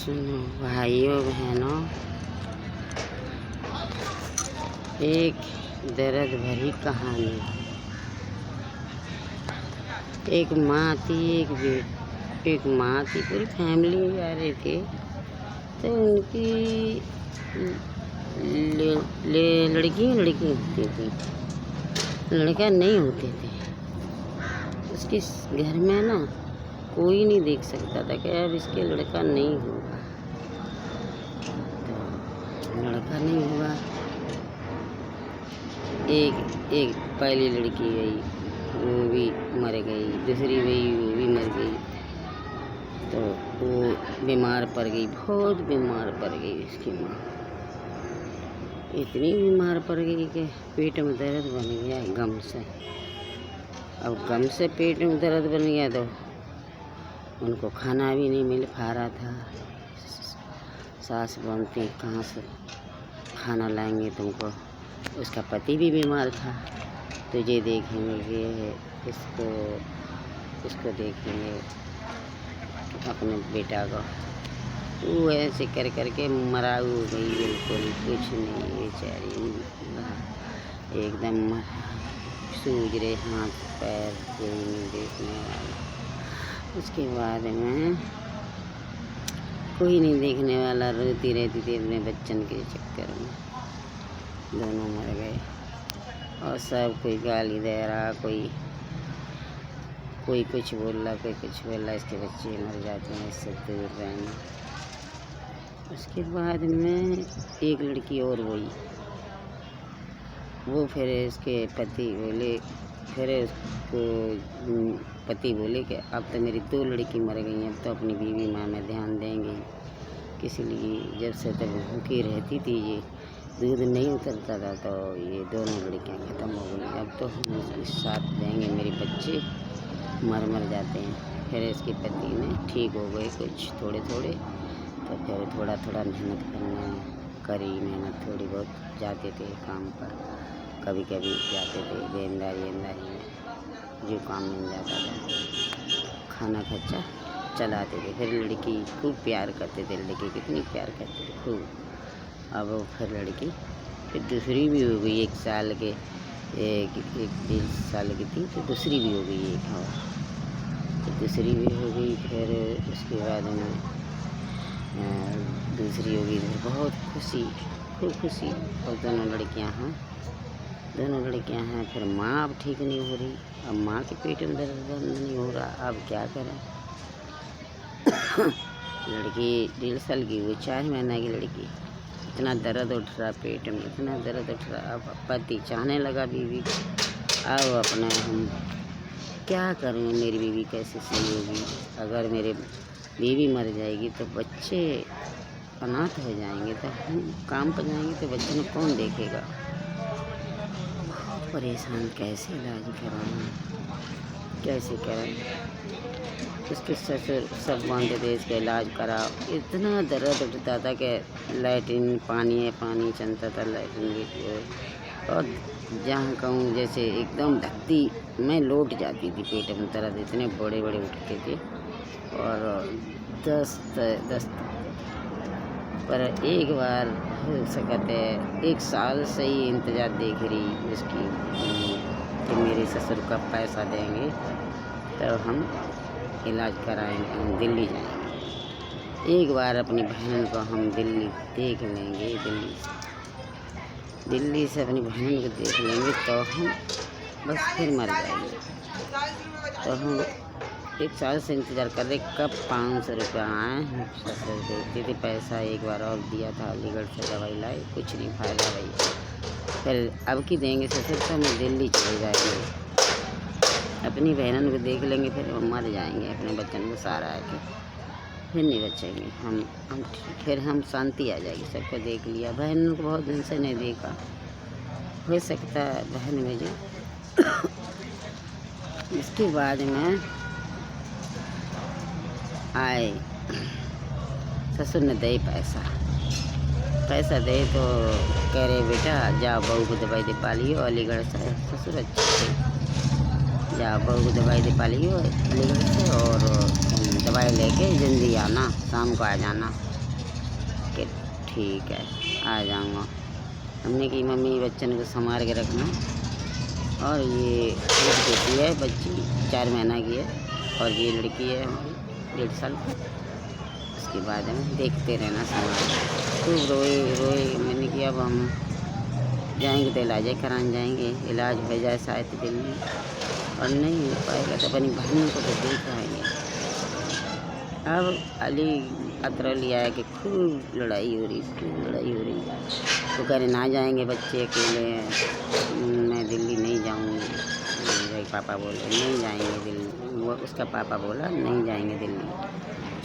सुनो भाइयों बहनों, एक दर्द भरी कहानी। एक माँ थी, एक माँ थी, पूरी फैमिली जा रहे थे। तो उनकी लड़की होती थी, लड़का नहीं होते थे। उसके घर में ना कोई नहीं देख सकता था कि अब इसके लड़का नहीं होगा। तो लड़का नहीं हुआ। एक पहली लड़की गई, वो भी मर गई। दूसरी गई, वो भी मर गई। तो वो बीमार पड़ गई, बहुत बीमार पड़ गई। उसकी माँ इतनी बीमार पड़ गई कि पेट में दर्द बन गया गम से। अब गम से पेट में दर्द बन गया तो उनको खाना भी नहीं मिल पा रहा था। सास बोलती, कहाँ से खाना लाएंगे तुमको। उसका पति भी बीमार था। तुझे देखेंगे, इसको देखेंगे, अपने बेटा को। वो ऐसे कर करके मरा हो गई, बिल्कुल कुछ नहीं। बेचारी एकदम सूज रहे हाथ पैर, कोई नहीं देखने वाला। उसके बाद में कोई नहीं देखने वाला, रोती रहती थी अपने बच्चन के चक्कर में। दोनों मर गए और सब कोई गाली दे रहा, कोई कुछ बोल रहा, कोई कुछ बोल रहा। इसके बच्चे मर जाते हैं, इससे दूर रहना। उसके बाद में एक लड़की और हुई। वो फिर इसके पति बोले, फिर उसको पति बोले कि अब तो मेरी 2 लड़की मर गई, अब तो अपनी बीवी माँ में ध्यान देंगे। इसलिए जब से तब भूखी रहती थी, ये दूध नहीं उतरता था, तो ये दोनों लड़कियाँ ख़त्म हो गई। अब तो हम उसके साथ देंगे, मेरे बच्चे मर जाते हैं। फिर इसके पति ने ठीक हो गए कुछ थोड़े, तो फिर थोड़ा मेहनत करी। मेहनत थोड़ी बहुत, जाते थे काम पर, कभी जाते थे देनदारी में, जो काम मिल जाता था, खाना खर्चा चलाते थे। फिर लड़की खूब प्यार करते थे, लड़की कितनी प्यार करते थे खूब। अब वो फिर लड़की फिर दूसरी भी हो गई, 1 साल के, एक 1 साल की थी, तो दूसरी भी हो गई एक। और तो दूसरी भी हो गई। फिर उसके बाद में दूसरी हो गई। बहुत खूब खुशी। और दोनों लड़कियां हैं। फिर माँ अब ठीक नहीं हो रही। अब माँ के पेट में दर्द नहीं हो रहा, अब क्या करें। लड़की 1.5 साल की, वो 4 महीने की लड़की। इतना दर्द उठ रहा पेट में, इतना दर्द उठ रहा। अब पति चाहने लगा बीवी, अब अपना हम क्या करूँ, मेरी बीवी कैसे सही होगी। अगर मेरे बीवी मर जाएगी तो बच्चे अनाथ हो जाएंगे, तो हम काम पर जाएंगे तो बच्चों को कौन देखेगा। परेशान, कैसे इलाज कराना, कैसे करें। उसके ससुर सब मानते थे इसका इलाज कराओ। इतना दर्द उठता था कि लैट्रिन पानी चलता था, लैट्रिन भी। और जहाँ कहूँ जैसे एकदम धकती में लौट जाती थी, पेट में दर्द इतने बड़े उठते थे। और दस्त पर एक बार हो सकते 1 साल से ही इंतज़ार देख रही उसकी कि मेरे ससुर का पैसा देंगे तो हम इलाज कराएंगे, हम दिल्ली जाएंगे। एक बार अपनी बहन को हम दिल्ली देख लेंगे, दिल्ली से अपनी बहन को देख लेंगे तो हम बस फिर मर जाएंगे। तो हम 1 साल से इंतज़ार कर रहे, कब 500 रुपये आए। ससुर देते थे पैसा, एक बार और दिया था, अलीगढ़ से दवाई लाए, कुछ नहीं फायदा भाई। फिर अब की देंगे ससुर, तो हम दिल्ली चले जाएंगे, अपनी बहनों को देख लेंगे, फिर हम मर जाएंगे, अपने बच्चन को सारा आके फिर नहीं बचेंगे हम फिर हम शांति आ जाएगी। सबको देख लिया, बहनों को बहुत दिन से नहीं देखा। हो सकता है बहन में जो इसके बाद में आए, ससुर ने दे पैसा दे तो कह रहे बेटा जाओ बहू को दवाई दे पा लियो अलीगढ़ से। ससुर अच्छे थे, जाओ बहू को दवाई दे पा लियो अलीगढ़ से, और दवाई लेके जल्दी आना, शाम को आ जाना। ठीक है आ जाऊँगा। हमने की मम्मी बच्चन को संभाल के रखना। और ये एक बेटी है, बच्ची 4 महीना की है, और ये लड़की है हमारी 1.5 साल की। उसके बाद में देखते रहना संभाल। खूब रोए रोए, मैंने कि अब हम जाएंगे तो इलाज कराने जाएंगे, इलाज हो जाए शायद दिल्ली, और नहीं हो पाएगा तो अपनी बहनों को तो देख आएंगे। अब अली अतरा लिया है कि खूब लड़ाई हो रही, खूब लड़ाई हो रही। तो कह रहे ना जाएंगे बच्चे अकेले, मैं दिल्ली नहीं जाऊंगी। मेरे पापा बोले नहीं जाएंगे दिल्ली, वो उसका पापा बोला नहीं जाएंगे दिल्ली,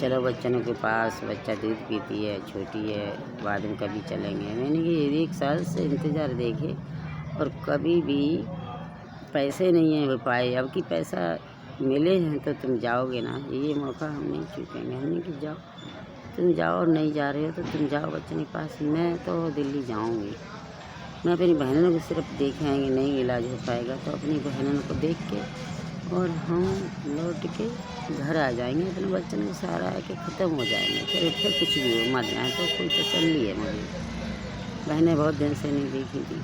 चलो बच्चों के पास, बच्चा दूध पीती है, छोटी है, बाद में कभी चलेंगे। मैंने कि 1 साल से इंतज़ार देखे और कभी भी पैसे नहीं है हो पाए। अब की पैसा मिले हैं तो तुम जाओगे ना, ये मौका हम नहीं चूकेंगे। हमने कि जाओ, तुम जाओ, और नहीं जा रहे हो तो तुम जाओ बच्चों के पास, मैं तो दिल्ली जाऊंगी। मैं अपनी बहनों को सिर्फ देखे आएंगे, नहीं इलाज हो पाएगा तो अपनी बहनों को देख के और हम लौट के घर आ जाएंगे। अपने बच्चों को सहारा है कि ख़त्म हो जाएंगे, फिर कुछ भी हो, मर जाए तो कोई तसल्ली है मुझे। बहनें बहुत दिन से नहीं देखी थी।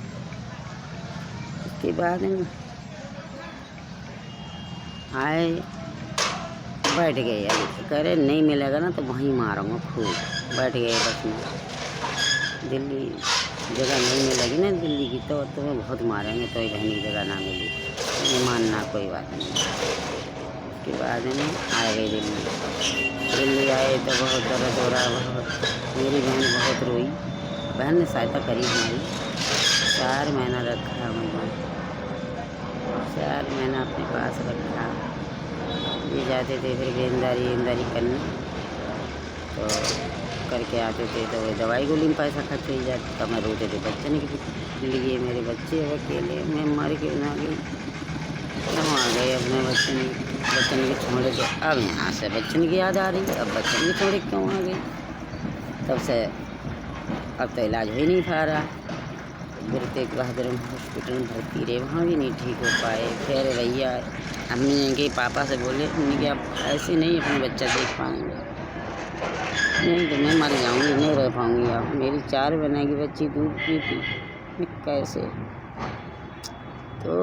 उसके बाद में आए, बैठ गए। अभी कह रहे नहीं मिलेगा ना तो वहीं मारूंगा खूब। बैठ गए बस में। दिल्ली जगह नहीं मिलेगी ना दिल्ली की तो तुम्हें बहुत मारेंगे, तो बहन की जगह ना मिली तो मानना कोई बात नहीं। उसके बाद में आ गए दिल्ली आए तो बहुत दर्द हो रहा, बहुत। मेरी बहन बहुत रोई, बहन ने सहायता करी हमारी। 4 महीना रखा हमारे, 4 महीना अपने पास रखा। ये जाते थे फिर गेंदारी करने, तो करके आते थे तो वो दवाई गोली में पैसा खर्च हो जाता। तो मैं रोते थे बच्चन के लिए, मेरे बच्चे अब अकेले, मैं मर के ना गई। हम आ गए अपने बच्चन के छोड़े के। अब यहाँ से बच्चन की याद आ रही, अब बच्चन के छोड़े क्यों आ गई। तब से अब तो इलाज हो ही नहीं पा रहा। गुरु तेग बहादुर हॉस्पिटल में भर्ती रहे, वहाँ भी नहीं ठीक हो पाए। फिर भैया हमने के पापा से बोले, हमने कि आप ऐसे नहीं अपने बच्चा देख पाएंगे, नहीं तो मैं मर जाऊंगी, नहीं रह पाऊंगी। अब मेरी 4 महीने की बच्ची दूध पीती, मैं कैसे। तो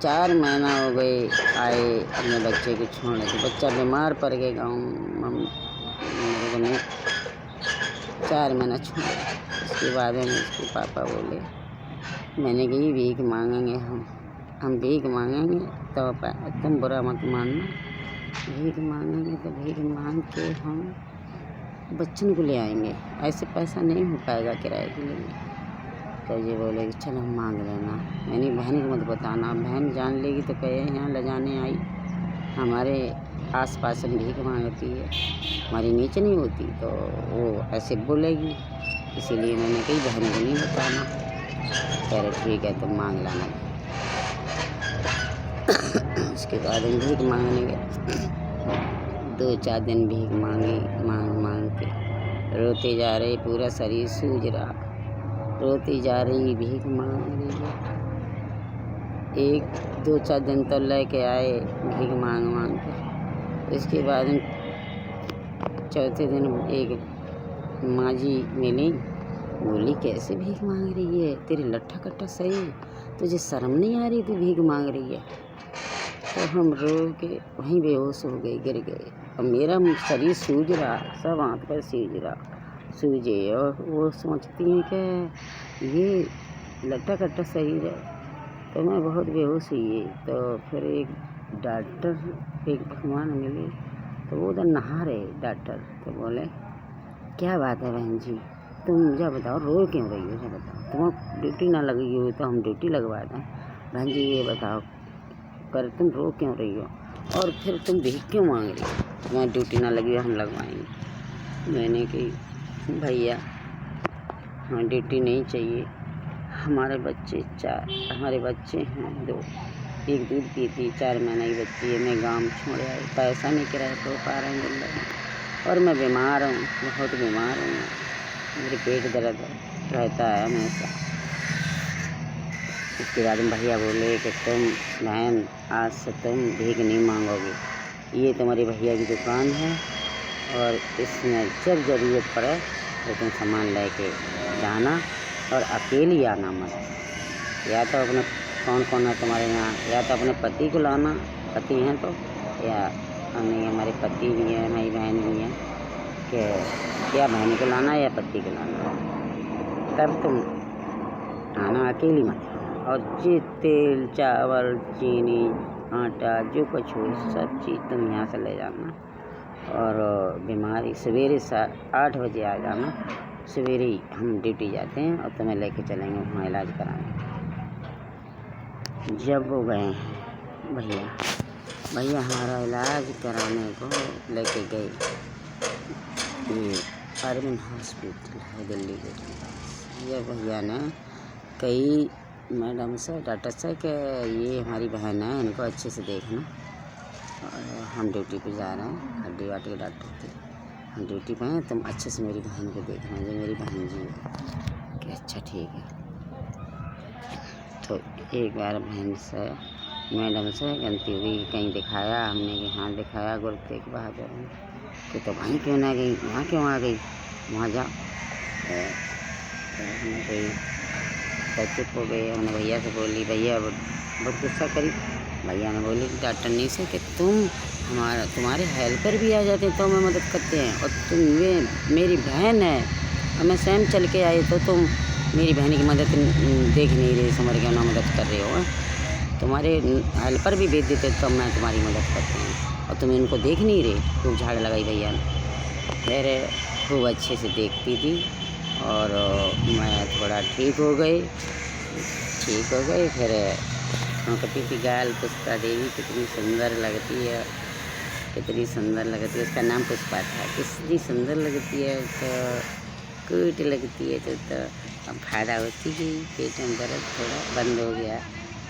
4 महीना हो गए आए अपने बच्चे को छोड़े, तो बच्चा बीमार पड़ गया गाँव। मेरे को नहीं 4 महीना छोड़ा। उसके बाद में उसके पापा बोले, मैंने कही भीख मांगेंगे, हम भीख मांगेंगे तो तुम बुरा मत मानना, भीख मांगेंगे तो भीख मांग के हम बच्चन को ले आएंगे, ऐसे पैसा नहीं हो पाएगा किराए के लिए। तो ये बोले कि चलो मांग लेना, यानी बहन को मत बताना, बहन जान लेगी तो कहे यहाँ ले जाने आई, हमारे आस पास में भीख मांगती है, हमारी नीचे नहीं होती तो वो ऐसे बोलेगी। इसीलिए मैंने कही बहन को नहीं बताना। कह रहे ठीक है तुम मांग लाना। उसके बाद हम भीख मांगने गए। 2-4 दिन भीख मांग के रोते जा रहे, पूरा शरीर सूज रहा, रोती जा रही, भीख मांग रही है। 1-2-4 दिन तो लेके आए भीख मांग के। उसके बाद चौथे दिन एक माँ जी मिली, बोली कैसे भीख मांग रही है, तेरी लट्ठा कट्टा सही, तुझे शर्म नहीं आ रही, तू भीख मांग रही है। तो हम रो के वहीं बेहोश हो गए, गिर गए। और मेरा शरीर सूज रहा, सब आँख पर सूजे, और वो सोचती हैं कि ये लट्ठा कट्टा शरीर है। तो मैं बहुत बेहोश हुई। तो फिर एक डॉक्टर, एक भगवान मिले, तो वो उधर नहा रहे डॉक्टर। तो बोले क्या बात है बहन जी, तुम मुझे बताओ रो क्यों रही हो, मुझे बताओ, तुम ड्यूटी ना लगी हो तो हम ड्यूटी लगवा दें। बहन जी ये बताओ कर तुम रो क्यों रही हो, और फिर तुम भीख क्यों मांग रही हो, तुम्हारी ड्यूटी ना लगी हो हम लगवाएंगे। मैंने कही भैया हाँ ड्यूटी नहीं चाहिए, हमारे बच्चे हैं 2, एक दूध पीती, 4 महीने की बच्ची है, मैं गाँव छोड़ आई, पैसा नहीं किराया तो पा रहा हूँ, और मैं बीमार हूँ, बहुत बीमार हूँ, मेरे पेट दर्द रहता है हमेशा। उसके बाद भैया बोले कि तुम बहन आज से तुम भीख नहीं मांगोगे, ये तुम्हारे भैया की दुकान है, और इसमें जब ज़रूरत पड़े फिर तुम सामान लेके जाना और अकेली आना मत। या तो अपने कौन कौन है तुम्हारे यहाँ, या तो अपने पति को लाना, पति हैं तो, या नहीं हमारे पति भी हैं, हमारी बहन भी हैं, कि या बहन को लाना या पति को लाना, तब तुम आना, अकेली मत। और जो तेल चावल चीनी आटा जो कुछ हो सब चीज़ तुम यहाँ से ले जाना। और बीमारी सवेरे 8 बजे आ जाना, सवेरे ही हम ड्यूटी जाते हैं और तुम्हें लेके चलेंगे वहाँ इलाज कराने। जब वो गए भैया हमारा इलाज कराने को लेके गए, ये अरविंद हॉस्पिटल है दिल्ली के। ये भैया ने कई मैडम से डॉक्टर से कि ये हमारी बहन है, इनको अच्छे से देखना, और हम ड्यूटी पे जा रहे हैं, हड्डी वाटी के डॉक्टर थे, हम ड्यूटी पे हैं, तुम अच्छे से मेरी बहन को देखना, जो मेरी बहन जी है। कि अच्छा ठीक है। तो एक बार बहन से मैडम से गलती हुई, कहीं दिखाया हमने कि हाँ दिखाया गुरु तेग बहादुर में, कि तो वहीं क्यों ना गई, वहाँ क्यों आ गई, वहाँ जा। हमने कोई चुप हो गए, हमने भैया से बोली, भैया बहुत गुस्सा करी। भैया ने बोली डॉक्टरनी से कि तुम्हारे हेल्पर भी आ जाते हैं तो हमें मदद करते हैं, और तुम मेरी बहन है, और मैं स्वयं चल के आई तो तुम मेरी बहन की मदद देख नहीं रही, समझ के ना मदद कर रहे हो। तुम्हारे हेल्पर भी भेज देते तब मैं तुम्हारी मदद करती हूँ, और तुम इनको देख नहीं रहे। खूब झाड़ लगाई भैया ने। फिर खूब अच्छे से देखती थी, और मैं थोड़ा ठीक हो गई। फिर हम कहती थी गाल पुष्पा देवी कितनी सुंदर लगती है, कितनी सुंदर लगती है, उसका नाम पुष्पा था, कितनी सुंदर लगती है, तो क्यूट लगती है। तो अब फायदा होती गई, पेट में दर्द थोड़ा बंद हो गया,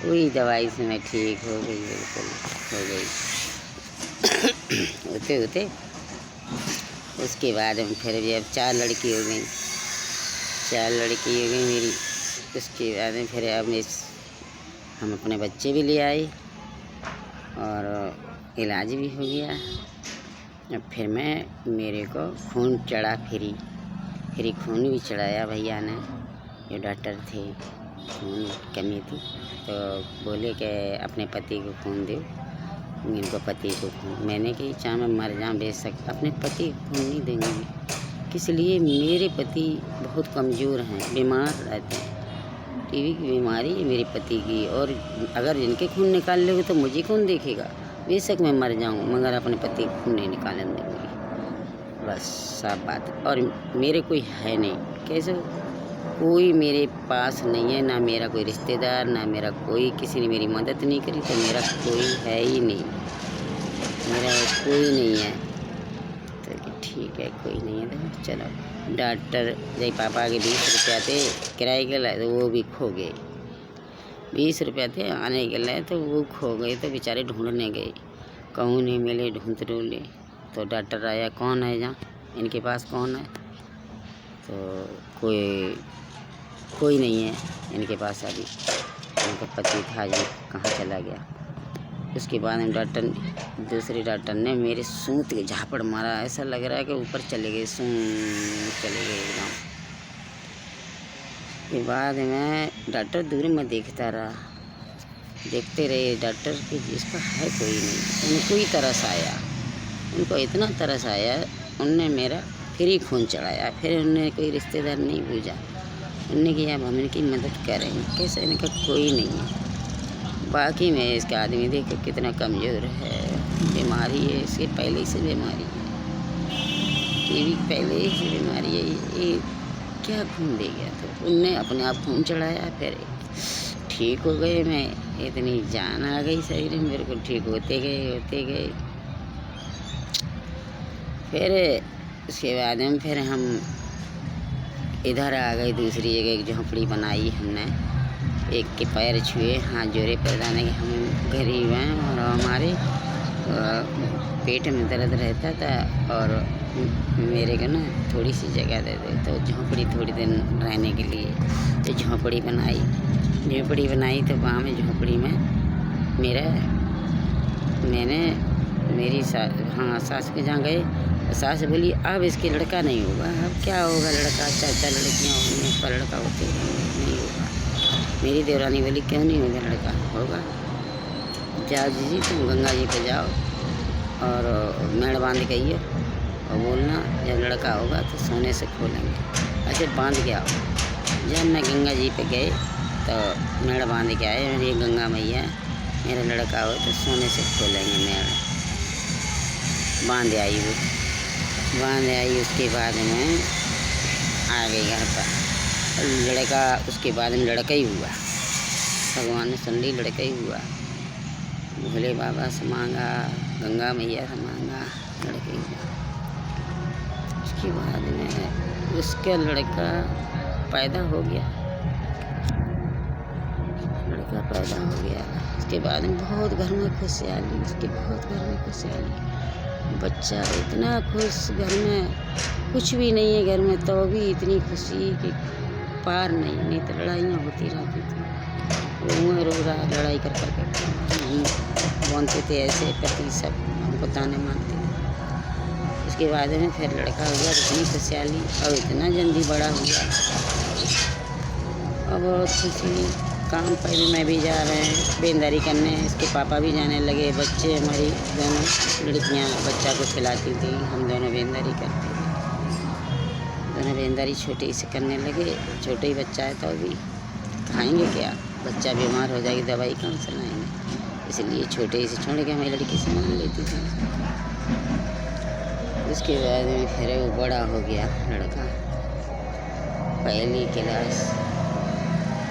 वही दवाई से मैं ठीक हो गई, बिल्कुल हो गई। होते उसके बाद हम फिर भी अब 4 लड़की हो गई मेरी। उसके बाद में फिर अब हम अपने बच्चे भी ले आए और इलाज भी हो गया। अब फिर मेरे को खून चढ़ा, फिर खून भी चढ़ाया भैया ने, जो डॉक्टर थे, खून कमी थी तो बोले कि अपने पति को खून दो, इनको पति को खून। मैंने कि चाहे मैं मर जाऊँ बेशक अपने पति को खून नहीं देंगे, किस लिए, मेरे पति बहुत कमज़ोर हैं, बीमार रहते हैं, टीबी की बीमारी है मेरे पति की, और अगर इनके खून निकाल लोगे तो मुझे कौन देखेगा। बेशक मैं मर जाऊँ मगर अपने पति को खून नहीं निकालने देंगे, बस साफ बात। और मेरे कोई है नहीं, कैसे कोई मेरे पास नहीं है, ना मेरा कोई रिश्तेदार, ना मेरा कोई, किसी ने मेरी मदद नहीं करी, तो मेरा कोई है ही नहीं, मेरा कोई नहीं है। तो ठीक है कोई नहीं है तो चलो। डॉक्टर जय पापा के 20 रुपया थे किराए के लिए, तो वो भी खो गए। 20 रुपया थे आने के लिए, तो वो खो गए, तो बेचारे ढूंढने गए, कहूँ नहीं मिले, ढूंढे। तो डॉक्टर आया, कौन है जहाँ, इनके पास कौन है, तो कोई नहीं है इनके पास, अभी इनका पति था जो कहाँ चला गया। उसके बाद में दूसरे डॉक्टर ने मेरे सूत के झापड़ मारा, ऐसा लग रहा है कि ऊपर चले गए, चले गए एकदम। के बाद में डॉक्टर दूर में देखते रहे डॉक्टर कि जिसका है कोई नहीं। उनको ही तरस आया, उनको इतना तरस आया, उनने मेरा फिर ही खून चढ़ाया। फिर उन्होंने कोई रिश्तेदार नहीं पूछा, उनने किया अब हम इनकी मदद करेंगे, कैसे, इनका कोई नहीं है। बाकी में इसका आदमी देखो कितना कमज़ोर है, बीमारी है, इसके पहले से बीमारी है, टीबी पहले से बीमारी है, ये क्या खून दे गया। तो उनने अपने आप खून चढ़ाया, फिर ठीक हो गए। मैं इतनी जान आ गई शरीर में, मेरे को ठीक होते गए। फिर उसके बाद में फिर हम इधर आ गए, दूसरी जगह एक झोंपड़ी बनाई हमने, एक के पैर छुए, हाथ जोड़े, पैदाने के हम गरीब हैं और हमारे पेट में दर्द रहता था, और मेरे को ना थोड़ी सी जगह दे दे, तो झोंपड़ी थोड़ी दिन रहने के लिए तो झोंपड़ी बनाई। तो वहाँ में झोंपड़ी में मैंने मेरी हाँ सास के जहाँ गए, सास बोली अब इसके लड़का नहीं होगा, अब क्या होगा लड़का, 4 लड़कियाँ होंगी, पर लड़का होते नहीं होगा। मेरी देवरानी बोली क्यों नहीं होगा लड़का, होगा। जाओ जी तुम गंगा जी पे जाओ और मेड़ बांध के आइए और बोलना जब लड़का होगा तो सोने से खोलेंगे। ऐसे बांध के आओ। जब मैं गंगा जी पे गए तो मेड़ बांध के आए, मेरी गंगा मैया मेरा लड़का हो तो सोने से खोलेंगे मेड़। बांध आई वो, बांध आई। उसके बाद में आ गई घर पर लड़का। उसके बाद में लड़का ही हुआ, भगवान ने सुन ली, लड़का ही हुआ। भोले बाबा से मांगा, गंगा मैया से मांगा, लड़का ही हुआ। उसके बाद में उसका लड़का पैदा हो गया, लड़का पैदा हो गया। उसके बाद में बहुत घर में खुशहाली, उसके बहुत घर में खुशहाली। बच्चा इतना खुश, घर में कुछ भी नहीं है घर में तो भी इतनी खुशी कि पार नहीं तो लड़ाइयाँ होती रहती थी। वो रो रहा, लड़ाई कर कर नहीं बोलते थे ऐसे, पति सब हमको ताने मारते थे। उसके बाद में फिर लड़का हुआ, इतनी खुशहाली और इतना जल्दी बड़ा हुआ और बहुत खुशी। काम पर भी मैं भी जा रहे हैं बेंदारी करने, इसके पापा भी जाने लगे। बच्चे हमारी दोनों लड़कियां बच्चा को खिलाती थी, हम दोनों बेंदारी करते थे। दोनों बेंदारी छोटे से करने लगे, छोटे ही बच्चा है तो अभी खाएंगे क्या, बच्चा बीमार हो जाएगी, दवाई कहाँ से लाएंगे, इसलिए छोटे से छोड़ के हमारी लड़की से मान लेती थी। उसके बाद में फिर वो बड़ा हो गया लड़का, पहली क्लास,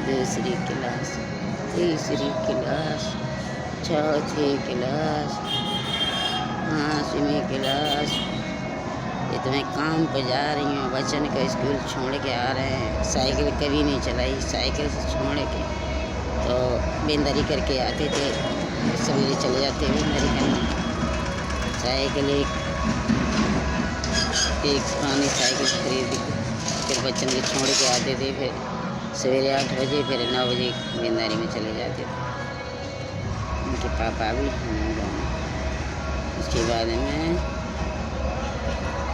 दूसरी क्लास, तीसरी क्लास, चौथी क्लास, 5वीं क्लास। ये तो मैं काम पर जा रही हूँ, बच्चन को स्कूल छोड़ के आ रहे हैं। साइकिल कभी नहीं चलाई, साइकिल से छोड़ के तो बेंदारी करके आते थे, सवेरे चले जाते बेंदारी करने। साइकिल एक पुरानी साइकिल खरीद के फिर बच्चन को छोड़ के आते थे। फिर सवेरे 8 बजे, फिर 9 बजे बेंदारी में चले जाते थे। उनके पापा भी हम दोनों। उसके बाद में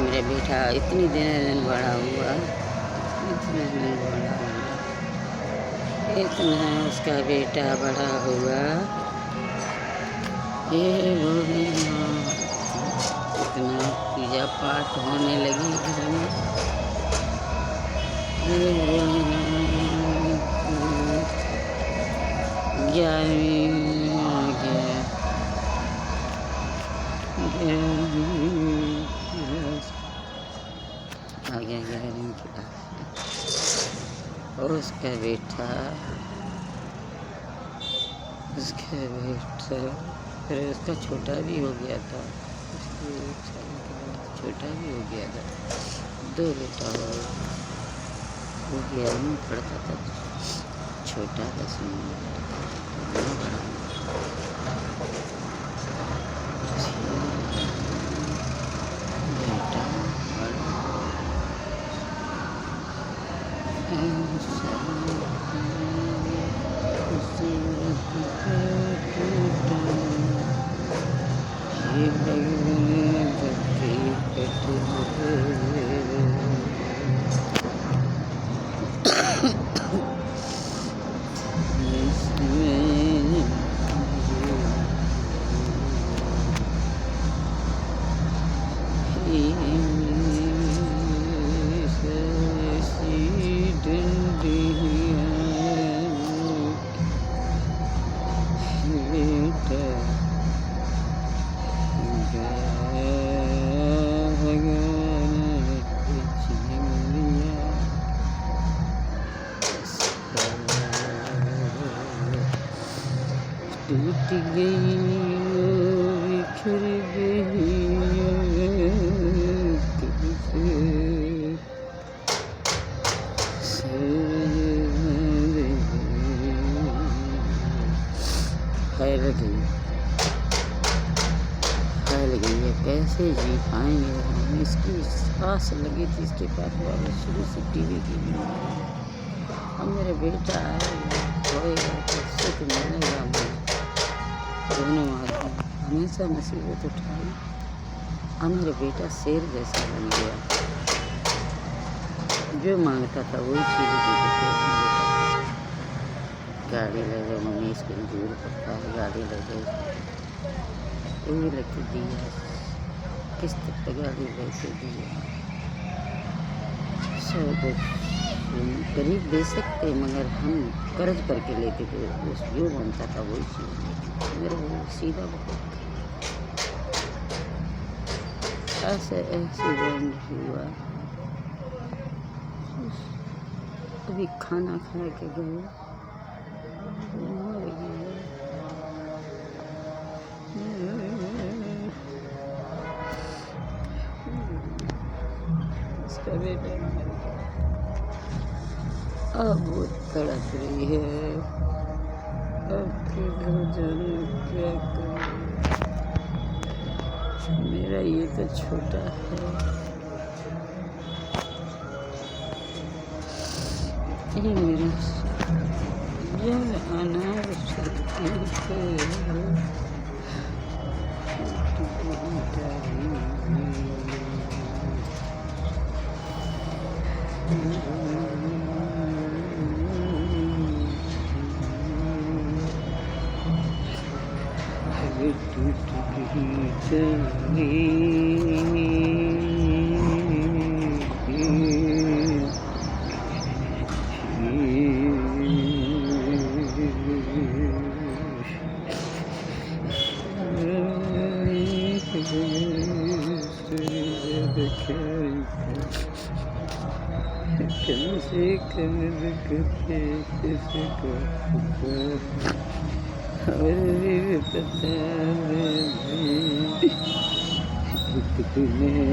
मेरा बेटा इतनी दिन बड़ा हुआ, इतना दिन बड़ा हुआ, इतना उसका बेटा बड़ा हुआ। ये इतना पूजा पाठ होने लगी घर में। आ गया 11वीं क्लास। और उसका बेटा फिर उसका छोटा भी हो गया था, उसके 1 साल के बाद छोटा भी हो गया था। 2 बेटा हो गया, में पढ़ता था, छोटा 10वीं में पढ़ता था, बड़ा बेटा टूट गई बिखर गई फैल गई है, कैसे जी पाएंगे हम। इसकी सांस लगी थी इसके पास वाले शुरू से टीवी की। अब मेरा बेटा आएगा, होएगा तो सुख मिलेगा मुझे, दोनों आदमी। हमेशा मुसीबत उठाई। अब मेरा बेटा शेर जैसा बन गया, जो मांगता था वही चीज़ दे देते अपने बेटा को। गाड़ी ले गए, मम्मी स्कूल दूर पड़ता है, गाड़ी ले गए, वही लेके दिया, किस्त पे गाड़ी लेके दिया। सब गरीब दे सकते मगर हम कर्ज करके लेते थे, उस जो बनता था वही चीज़ मेरा वो सीधा बहुत ऐसे एक्सीडेंट हुआ। अभी खाना खा के गए, मर गया। इसका बेटा मर गया। अब वो तड़प रही है, अब किधर जाने क्या करूं। मेरा ये तो छोटा है, ये मेरा जल अनार कैसे कर करते किसी को और भी पता नहीं तुम्हें